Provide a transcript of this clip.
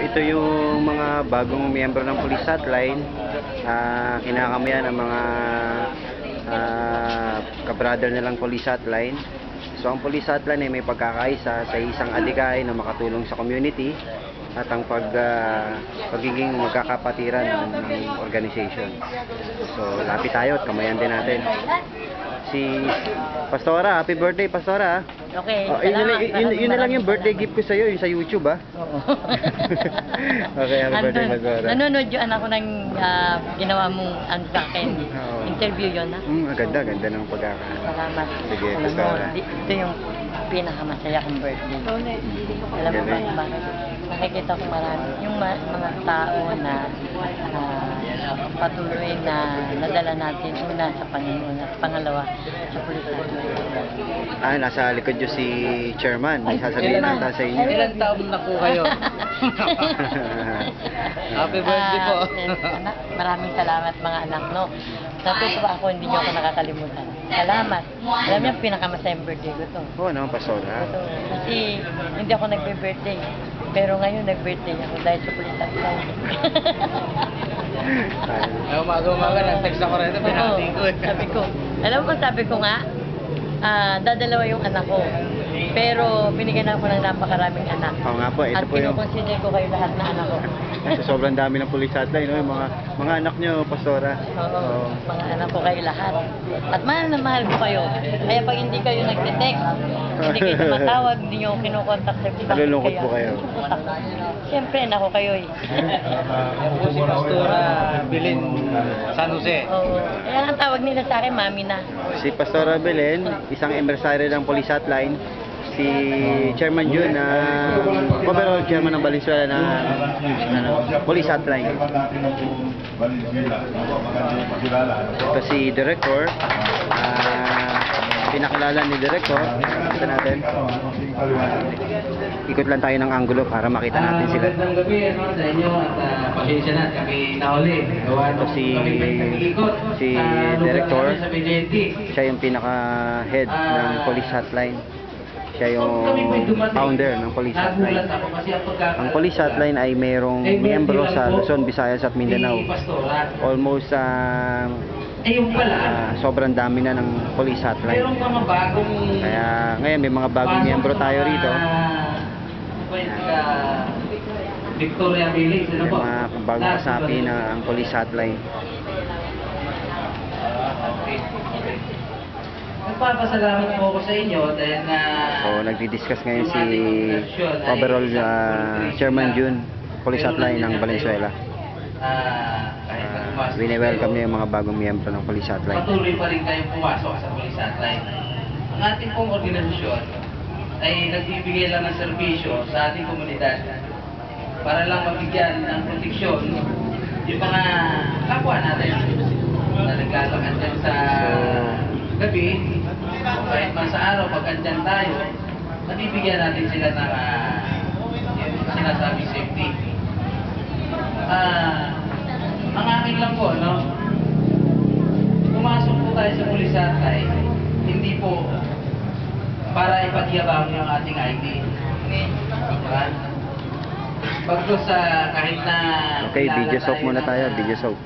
ito yung mga bagong miyembro ng Police Hotline. Kinakamayan ng mga kabrother nilang Police Hotline. So ang Police Hotline ay may pagkakaisa sa isang adhikay na makatulong sa community at ang pagiging magkakapatiran ng organization. So lapit tayo at kamayan din natin si Pastora. Happy birthday, Pastora. Okay, Yun salamat. na lang yung birthday gift ko sa'yo, yung sa YouTube, ha? Oo. Okay, happy birthday, Pastora. Nanonood yun ako ng ginawa mong sa akin. Oo. Interview yun, ha? Ganda ng pagkaka. Salamat. Sige, Alam mo, Pastora. ito yung pinakamasaya kong birthday. Alam mo ba, nakikita ko marami. Yung mga tao na patuloy na nadala natin una sa Panginoon at pangalawa sa pulisan. Nasa likod yung si Chairman. May sasabihin nata sa inyo. Ilang taon na po kayo? Happy birthday po. Anak, maraming salamat mga anak, no? Natutuwa ako, hindi niyo ako nakakalimutan. Salamat. Alam niyo, pinakamasayang birthday ko to. Oo naman, Pastora. Ito, kasi hindi ako nagbe-birthday. Pero ngayon nag-birthday ako dahil sa pulisan. Ay, umaga, nag-text ako rin, binati ko eh. Sabi ko, alam mo, sabi ko nga, dadalawa yung anak ko. Pero binigyan ako ng napakaraming anak. Oo nga po, ito At po yung kinukonsider ko kayo lahat na anak ko. sa sobrang dami ng Police Hotline, no? Yung mga anak nyo, Pastora. Oo, mga anak ko kayo lahat. At mahal na mahal ko kayo. Kaya pag hindi kayo nagte-text, hindi kayo tumatawag, hindi nyo kinukontak sa kita. Nalulungkot po kayo. Siyempre, nako kayo eh. Yan po si Pastora Bilin San Jose. Oo. Kaya ang tawag nila sa akin, mami na. Si Pastora Belen, isang empresario ng Police Hotline. Si Chairman Jun, overall chairman ng Valenzuela na Police Hotline. Ito si Director. Pinakilala ni Director. Ito natin. Ikot lang tayo ng angulo para makita natin sila. Magandang gabi sa inyo at pasensya na kami nahuli. Ito si Director. Siya yung pinaka-head ng Police Hotline. Siya yung founder ng Police Hotline. Ang Police Hotline ay mayroong miyembro sa Luzon, Visayas at Mindanao. Almost sobrang dami na ng Police Hotline. Kaya ngayon may mga bagong miyembro tayo rito. Victoria Village, ano po? May mga bagong kasapi na ang Police Hotline. Nagpapasalamat po ako sa inyo dahil na So nagdi-discuss ngayon si overall Chairman Jun, Police Hotline ng Valenzuela. Wini-welcome niya yung mga bagong miyembro ng Police Hotline. patuloy pa rin tayong pumasok sa Police Hotline. Ang ating pong organisasyon ay nagbibigay lang ng serbisyo sa ating komunidad para lang mabigyan ng proteksyon yung mga kapwa natin na naglalakad dyan sa gabi o kahit man sa araw pag andyan tayo, nabibigyan natin sila ng yung sinasabing safety. Ang akin lang po, no? Pumasok po tayo sa Police Hotline, hindi po para ipagyabang yung ating ID. Diba? Pagko sa kahit na... Okay, video soap muna tayo, video soap.